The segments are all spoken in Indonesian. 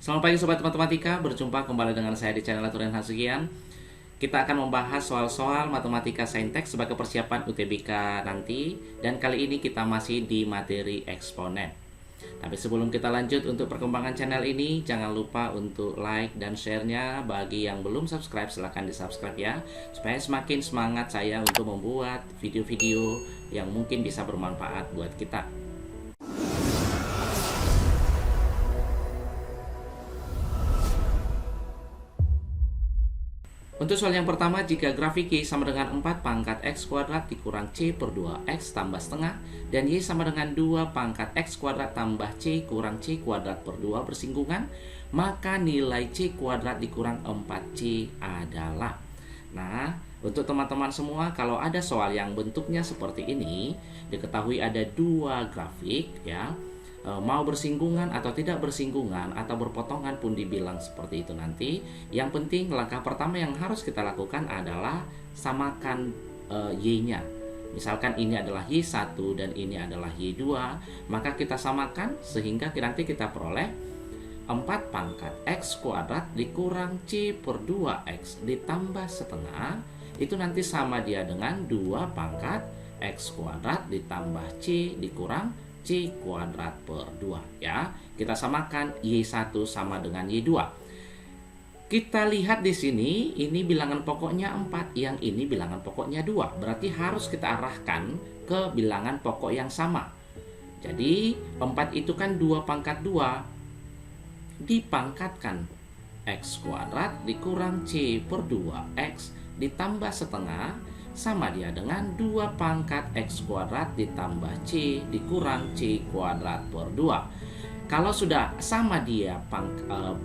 Selamat pagi Sobat Matematika, berjumpa kembali dengan saya di channel Aturan Hasugian. Kita akan membahas soal-soal matematika saintek sebagai persiapan UTBK nanti. Dan kali ini kita masih di materi eksponen. Tapi sebelum kita lanjut untuk perkembangan channel ini, jangan lupa untuk like dan share-nya. Bagi yang belum subscribe, silahkan di subscribe ya, supaya semakin semangat saya untuk membuat video-video yang mungkin bisa bermanfaat buat kita. Untuk soal yang pertama, jika grafik Y sama dengan 4 pangkat X kuadrat dikurang C per 2X tambah setengah, dan Y sama dengan 2 pangkat X kuadrat tambah C kurang C kuadrat per 2 bersinggungan, maka nilai C kuadrat dikurang 4C adalah. Nah, untuk teman-teman semua, kalau ada soal yang bentuknya seperti ini, diketahui ada dua grafik ya, mau bersinggungan atau tidak bersinggungan atau berpotongan pun dibilang seperti itu nanti. Yang penting langkah pertama yang harus kita lakukan adalah samakan Y-nya. Misalkan ini adalah Y1 dan ini adalah Y2, maka kita samakan sehingga nanti kita peroleh 4 pangkat X kuadrat dikurang C per 2X ditambah setengah, itu nanti sama dia dengan 2 pangkat X kuadrat ditambah C dikurang C kuadrat per 2 ya. Kita samakan Y1 sama dengan Y2. Kita lihat di sini, ini bilangan pokoknya 4, yang ini bilangan pokoknya 2. Berarti harus kita arahkan ke bilangan pokok yang sama. Jadi 4 itu kan 2 pangkat 2 dipangkatkan X kuadrat dikurang C per 2X ditambah setengah, sama dia dengan 2 pangkat X kuadrat ditambah C dikurang C kuadrat per 2. Kalau sudah sama dia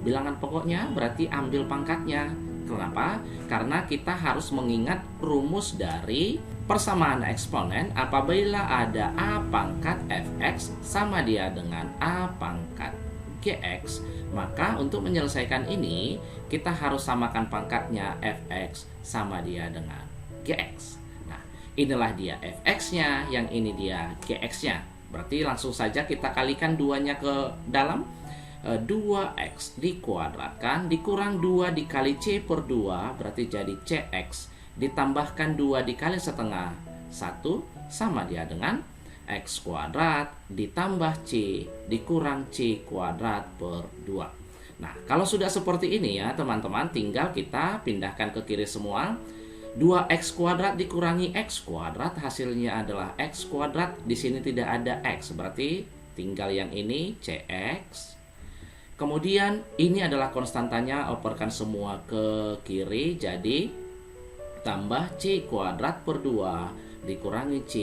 bilangan pokoknya, berarti ambil pangkatnya. Kenapa? Karena kita harus mengingat rumus dari persamaan eksponen. Apabila ada A pangkat Fx sama dia dengan A pangkat Gx, maka untuk menyelesaikan ini kita harus samakan pangkatnya Fx sama dia dengan Gx. Nah, inilah dia Fx-nya, yang ini dia Gx-nya. Berarti langsung saja kita kalikan duanya ke dalam. 2x dikuadratkan dikurang 2 dikali C per 2, berarti jadi Cx, ditambahkan 2 dikali setengah 1, sama dia dengan X kuadrat ditambah C dikurang C kuadrat per 2. Nah, kalau sudah seperti ini ya teman-teman, tinggal kita pindahkan ke kiri semua. 2x kuadrat dikurangi x kuadrat hasilnya adalah x kuadrat. Di sini tidak ada x, berarti tinggal yang ini cx. Kemudian ini adalah konstantanya, operkan semua ke kiri, jadi tambah c kuadrat per 2 dikurangi c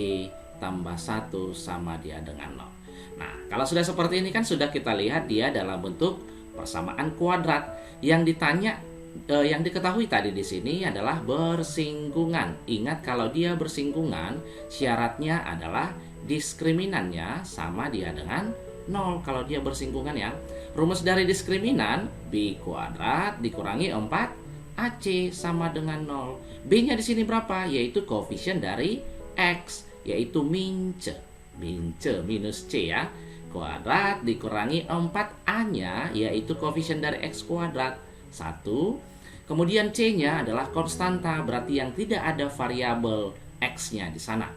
tambah 1 sama dia dengan 0. Nah, kalau sudah seperti ini kan sudah kita lihat dia dalam bentuk persamaan kuadrat. Yang ditanya yang diketahui tadi di sini adalah bersinggungan. Ingat, kalau dia bersinggungan, syaratnya adalah diskriminannya sama dia dengan 0 kalau dia bersinggungan ya. Rumus dari diskriminan B kuadrat dikurangi 4AC sama dengan 0. B-nya di sini berapa? Yaitu koefisien dari X, yaitu min C. Min C minus C ya. Kuadrat dikurangi 4A-nya yaitu koefisien dari X kuadrat 1. Kemudian C-nya adalah konstanta, berarti yang tidak ada variabel X-nya di sana.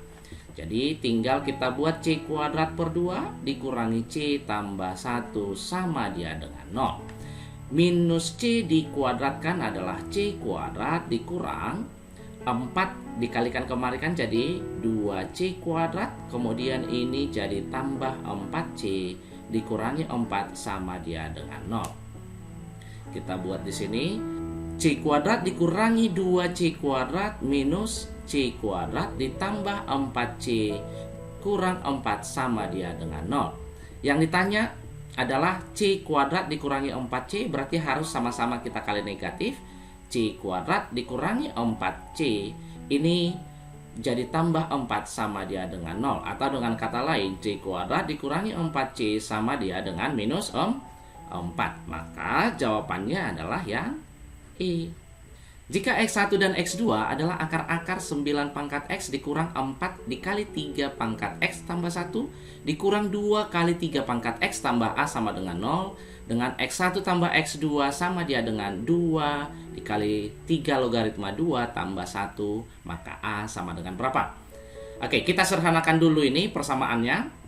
Jadi tinggal kita buat C kuadrat per 2 dikurangi C tambah 1 sama dia dengan 0. Minus C dikuadratkan adalah C kuadrat dikurang 4 dikalikan kemarin kan jadi 2C kuadrat. Kemudian ini jadi tambah 4C dikurangi 4 sama dia dengan 0. Kita buat di sini C kuadrat dikurangi 2C kuadrat minus C kuadrat ditambah 4C kurang 4 sama dia dengan 0. Yang ditanya adalah C kuadrat dikurangi 4C, berarti harus sama-sama kita kali negatif. C kuadrat dikurangi 4C ini jadi tambah 4 sama dia dengan 0. Atau dengan kata lain, C kuadrat dikurangi 4C sama dia dengan minus 4. Maka jawabannya adalah yang E. Jika X1 dan X2 adalah akar-akar 9 pangkat X dikurang 4 dikali 3 pangkat X tambah 1 dikurang 2 kali 3 pangkat X tambah A sama dengan 0, dengan X1 tambah X2 sama dia dengan 2 dikali 3 logaritma 2 tambah 1, maka A sama dengan berapa? Oke, kita sederhanakan dulu ini persamaannya.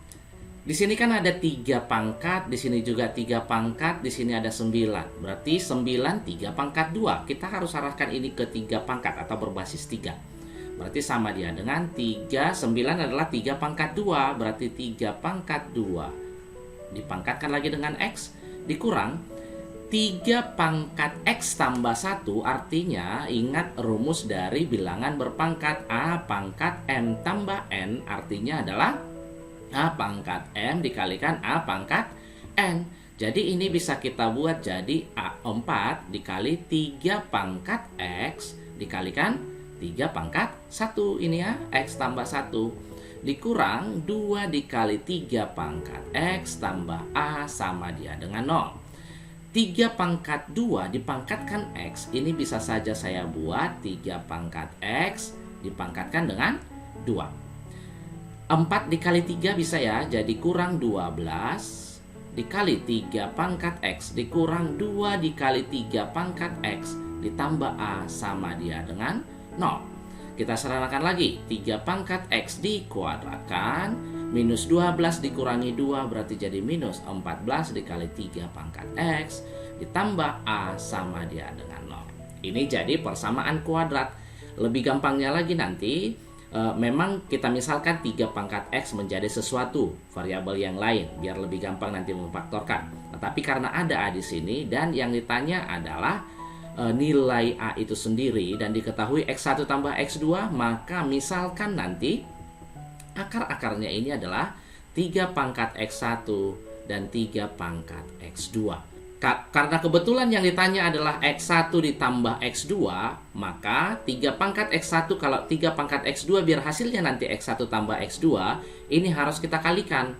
Di sini kan ada 3 pangkat, di sini juga 3 pangkat, di sini ada 9. Berarti 9 3 pangkat 2. Kita harus arahkan ini ke 3 pangkat atau berbasis 3. Berarti sama dia dengan 3, 9 adalah 3 pangkat 2, berarti 3 pangkat 2. Dipangkatkan lagi dengan X, dikurang 3 pangkat X tambah 1, artinya ingat rumus dari bilangan berpangkat A pangkat M tambah N, artinya adalah A pangkat M dikalikan A pangkat N. Jadi ini bisa kita buat jadi A4 dikali 3 pangkat X dikalikan 3 pangkat 1. Ini ya, X tambah 1. Dikurang 2 dikali 3 pangkat X tambah A sama dia dengan 0. 3 pangkat 2 dipangkatkan X. Ini bisa saja saya buat 3 pangkat X dipangkatkan dengan 2. 4 dikali 3 bisa ya, jadi kurang 12 dikali 3 pangkat X dikurang 2 dikali 3 pangkat X ditambah A sama dia dengan 0. Kita sederhanakan lagi, 3 pangkat X dikuadratkan, minus 12 dikurangi 2 berarti jadi minus 14 dikali 3 pangkat X ditambah A sama dia dengan 0. Ini jadi persamaan kuadrat. Lebih gampangnya lagi nanti, memang kita misalkan 3 pangkat X menjadi sesuatu variabel yang lain biar lebih gampang nanti memfaktorkan. Tetapi karena ada A di sini dan yang ditanya adalah nilai A itu sendiri dan diketahui X1 tambah X2, maka misalkan nanti akar-akarnya ini adalah 3 pangkat X1 dan 3 pangkat X2. Karena kebetulan yang ditanya adalah X1 ditambah X2, maka 3 pangkat X1 kalau 3 pangkat X2 biar hasilnya nanti X1 tambah X2, ini harus kita kalikan.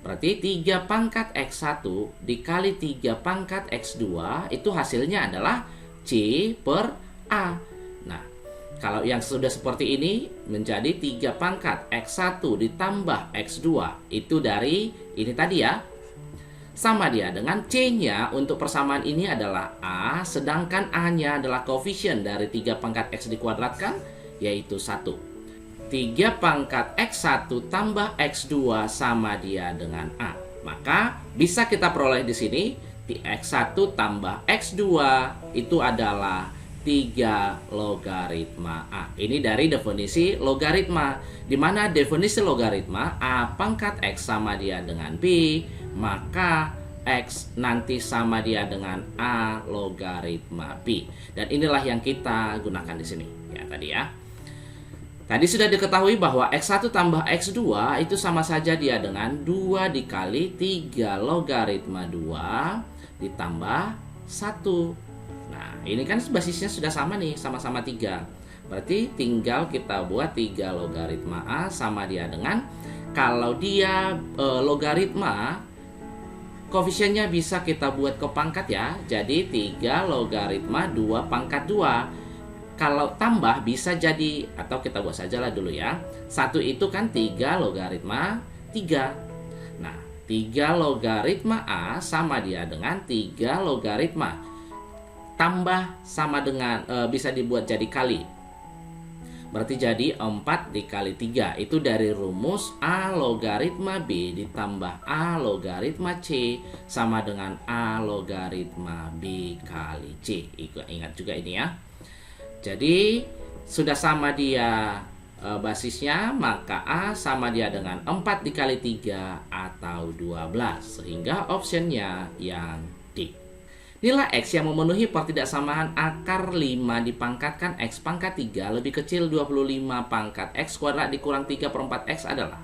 Berarti 3 pangkat X1 dikali 3 pangkat X2 itu hasilnya adalah C per A. Nah, kalau yang sudah seperti ini menjadi 3 pangkat X1 ditambah X2 itu dari ini tadi ya. Sama dia dengan C-nya untuk persamaan ini adalah A, sedangkan A-nya adalah koefisien dari 3 pangkat X dikuadratkan, yaitu 1. 3 pangkat X1 tambah X2 sama dia dengan A. Maka bisa kita peroleh di sini, X1 tambah X2 itu adalah 3 logaritma A. Ini dari definisi logaritma, di mana definisi logaritma A pangkat X sama dia dengan B, maka X nanti sama dia dengan A logaritma B. Dan inilah yang kita gunakan di sini. Ya, tadi ya. Tadi sudah diketahui bahwa X1 tambah X2 itu sama saja dia dengan 2 dikali 3 logaritma 2 ditambah 1. Nah, ini kan basisnya sudah sama nih, sama-sama 3. Berarti tinggal kita buat 3 logaritma A sama dia dengan, kalau dia logaritma, koefisiennya bisa kita buat ke pangkat ya. Jadi 3 logaritma 2 pangkat 2. Kalau tambah bisa jadi, atau kita buat saja lah dulu ya. 1 itu kan 3 logaritma 3. Nah, 3 logaritma A sama dia dengan 3 logaritma. Tambah sama dengan, bisa dibuat jadi kali. Berarti jadi 4 dikali 3. Itu dari rumus A logaritma B ditambah A logaritma C sama dengan A logaritma B kali C. Ingat juga ini ya. Jadi sudah sama dia basisnya, maka A sama dia dengan 4 dikali 3 atau 12. Sehingga optionnya yang D. Nilai X yang memenuhi pertidaksamaan akar 5 dipangkatkan X pangkat 3 lebih kecil 25 pangkat X kuadrat dikurang 3/4 X adalah.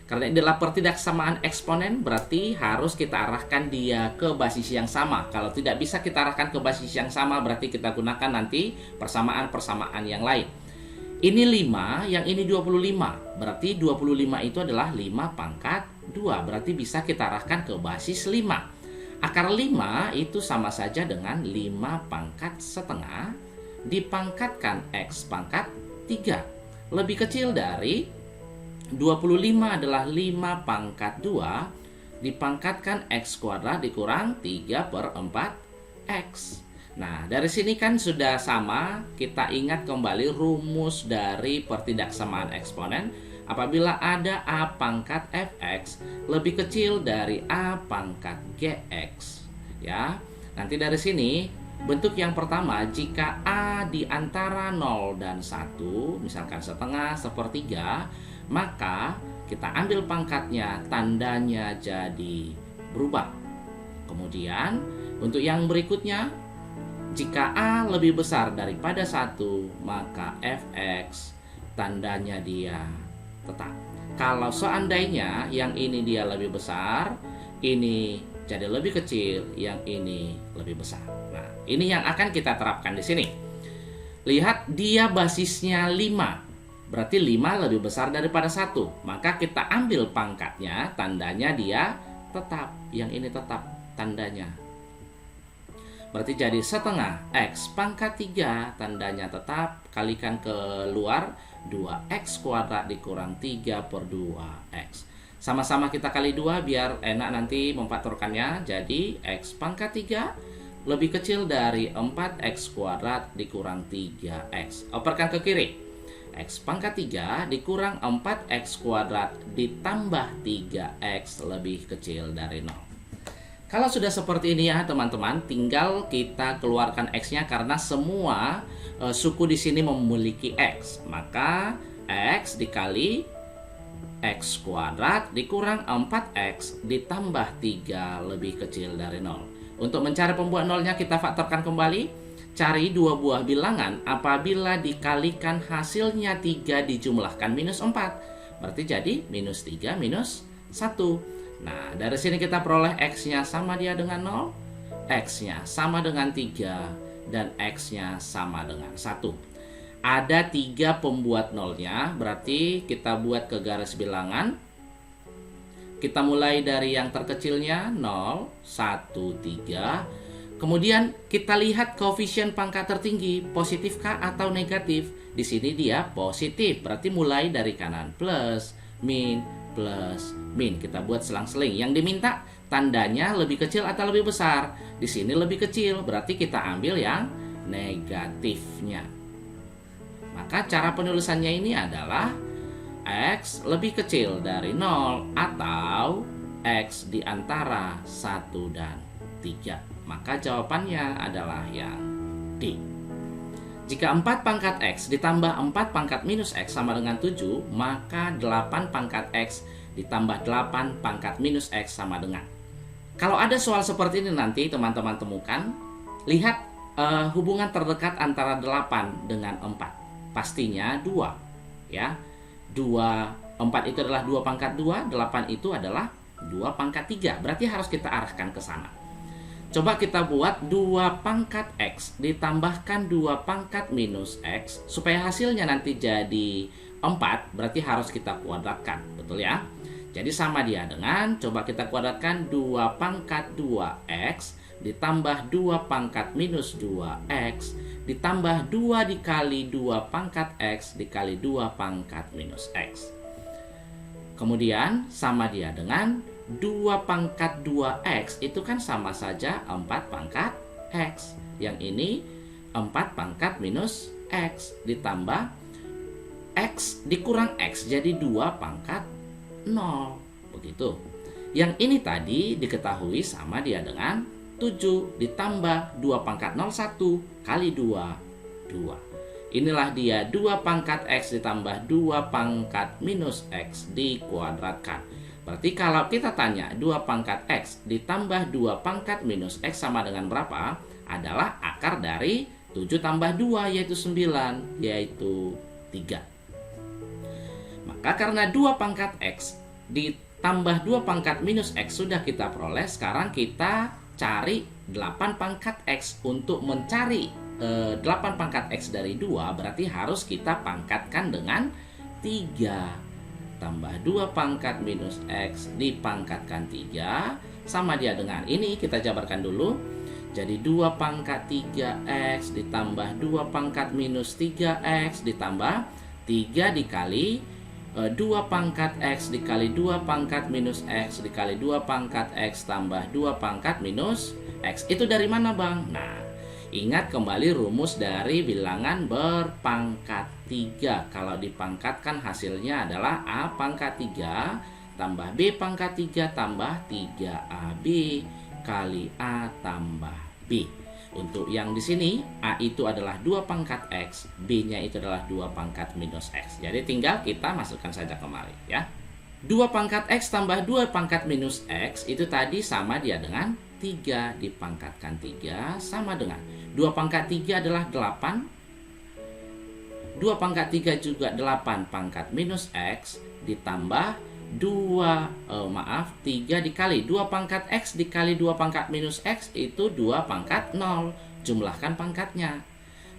Karena ini adalah pertidaksamaan eksponen, berarti harus kita arahkan dia ke basis yang sama. Kalau tidak bisa kita arahkan ke basis yang sama, berarti kita gunakan nanti persamaan-persamaan yang lain. Ini 5, yang ini 25. Berarti 25 itu adalah 5 pangkat 2. Berarti bisa kita arahkan ke basis 5. Akar 5 itu sama saja dengan 5 pangkat setengah dipangkatkan X pangkat 3. Lebih kecil dari 25 adalah 5 pangkat 2 dipangkatkan X kuadrat dikurang 3 per 4 X. Nah, dari sini kan sudah sama. Kita ingat kembali rumus dari pertidaksamaan eksponen. Apabila ada A pangkat Fx lebih kecil dari A pangkat Gx. Ya, nanti dari sini bentuk yang pertama, jika A di antara 0 dan 1, misalkan setengah, sepertiga, maka kita ambil pangkatnya, tandanya jadi berubah. Kemudian untuk yang berikutnya, jika A lebih besar daripada 1, maka Fx tandanya dia tetap. Kalau seandainya yang ini dia lebih besar, ini jadi lebih kecil, yang ini lebih besar. Nah, ini yang akan kita terapkan di sini. Lihat, dia basisnya 5. Berarti 5 lebih besar daripada 1. Maka kita ambil pangkatnya, tandanya dia tetap. Yang ini tetap tandanya. Berarti jadi setengah X pangkat 3, tandanya tetap, kalikan keluar 2X kuadrat dikurang 3 per 2X. Sama-sama kita kali 2 biar enak nanti memfaktorkannya. Jadi X pangkat 3 lebih kecil dari 4X kuadrat dikurang 3X. Operkan ke kiri. X pangkat 3 dikurang 4X kuadrat ditambah 3X lebih kecil dari 0. Kalau sudah seperti ini ya teman-teman, tinggal kita keluarkan X-nya karena semua suku di sini memiliki X. Maka X dikali X kuadrat dikurang 4X ditambah 3 lebih kecil dari 0. Untuk mencari pembuat nolnya kita faktorkan kembali. Cari dua buah bilangan apabila dikalikan hasilnya 3 dijumlahkan minus 4. Berarti jadi minus 3 minus 1. Nah, dari sini kita peroleh X-nya sama dia dengan 0, X-nya sama dengan 3, dan X-nya sama dengan 1. Ada 3 pembuat nolnya, berarti kita buat ke garis bilangan. Kita mulai dari yang terkecilnya, 0, 1, 3. Kemudian kita lihat koefisien pangkat tertinggi, positifkah atau negatif? Di sini dia positif, berarti mulai dari kanan, plus, min, plus, min. Kita buat selang-seling. Yang diminta tandanya lebih kecil atau lebih besar. Di sini lebih kecil, berarti kita ambil yang negatifnya. Maka cara penulisannya ini adalah X lebih kecil dari 0 atau X di antara 1 dan 3. Maka jawabannya adalah yang D. Jika 4 pangkat X ditambah 4 pangkat minus X sama dengan 7, maka 8 pangkat X ditambah 8 pangkat minus X sama dengan. Kalau ada soal seperti ini nanti teman-teman temukan, lihat hubungan terdekat antara 8 dengan 4. Pastinya 2. Ya. 4 itu adalah 2 pangkat 2, 8 itu adalah 2 pangkat 3. Berarti harus kita arahkan ke sana. Coba kita buat 2 pangkat X ditambahkan 2 pangkat minus X. Supaya hasilnya nanti jadi 4, berarti harus kita kuadratkan. Betul ya? Jadi sama dia dengan, coba kita kuadratkan 2 pangkat 2X ditambah 2 pangkat minus 2X ditambah 2 dikali 2 pangkat X dikali 2 pangkat minus X. Kemudian sama dia dengan 2 pangkat 2X itu kan sama saja 4 pangkat X. Yang ini 4 pangkat minus X ditambah X dikurang X jadi 2 pangkat 0. Begitu. Yang ini tadi diketahui sama dia dengan 7 ditambah 2 pangkat 0, 1 kali 2, 2. Inilah dia 2 pangkat X ditambah 2 pangkat minus X dikuadratkan. Berarti kalau kita tanya 2 pangkat X ditambah 2 pangkat minus X sama dengan berapa? Adalah akar dari 7 tambah 2 yaitu 9, yaitu 3. Maka karena 2 pangkat X ditambah 2 pangkat minus X sudah kita peroleh, sekarang kita cari 8 pangkat X. Untuk mencari 8 pangkat X dari 2 berarti harus kita pangkatkan dengan 3. Tambah 2 pangkat minus X dipangkatkan 3 sama dia dengan ini, kita jabarkan dulu. Jadi 2 pangkat 3x ditambah 2 pangkat minus 3x ditambah 3 dikali 2 pangkat x dikali 2 pangkat minus x dikali 2 pangkat x tambah 2 pangkat minus x. Itu dari mana, Bang? Nah, ingat kembali rumus dari bilangan berpangkat 3. Kalau dipangkatkan hasilnya adalah A pangkat 3 tambah B pangkat 3 tambah 3AB kali A tambah B. Untuk yang di sini, A itu adalah 2 pangkat X, B-nya itu adalah 2 pangkat minus X. Jadi tinggal kita masukkan saja kembali ya. 2 pangkat X tambah 2 pangkat minus X itu tadi sama dia dengan 3 dipangkatkan 3 sama dengan 2 pangkat 3 adalah 8. 2 pangkat 3 juga 8 pangkat minus X ditambah 3 dikali 2 pangkat X dikali 2 pangkat minus X itu 2 pangkat 0. Jumlahkan pangkatnya.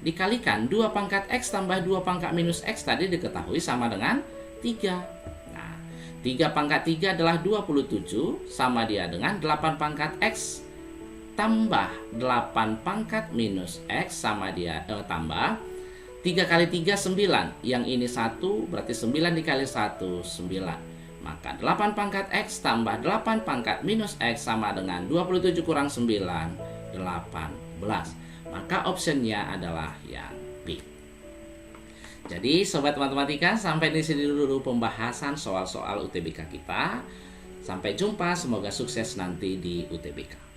Dikalikan 2 pangkat X tambah 2 pangkat minus X tadi diketahui sama dengan 3. Nah, 3 pangkat 3 adalah 27 sama dia dengan 8 pangkat X tambah 8 pangkat minus X sama dia tambah 3 kali 3 9. Yang ini 1 berarti 9 dikali 1 9. Maka 8 pangkat X tambah 8 pangkat minus X sama dengan 27 kurang 9, 18. Maka optionnya adalah yang B. Jadi Sobat Matematika, sampai di sini dulu pembahasan soal-soal UTBK kita. Sampai jumpa, semoga sukses nanti di UTBK.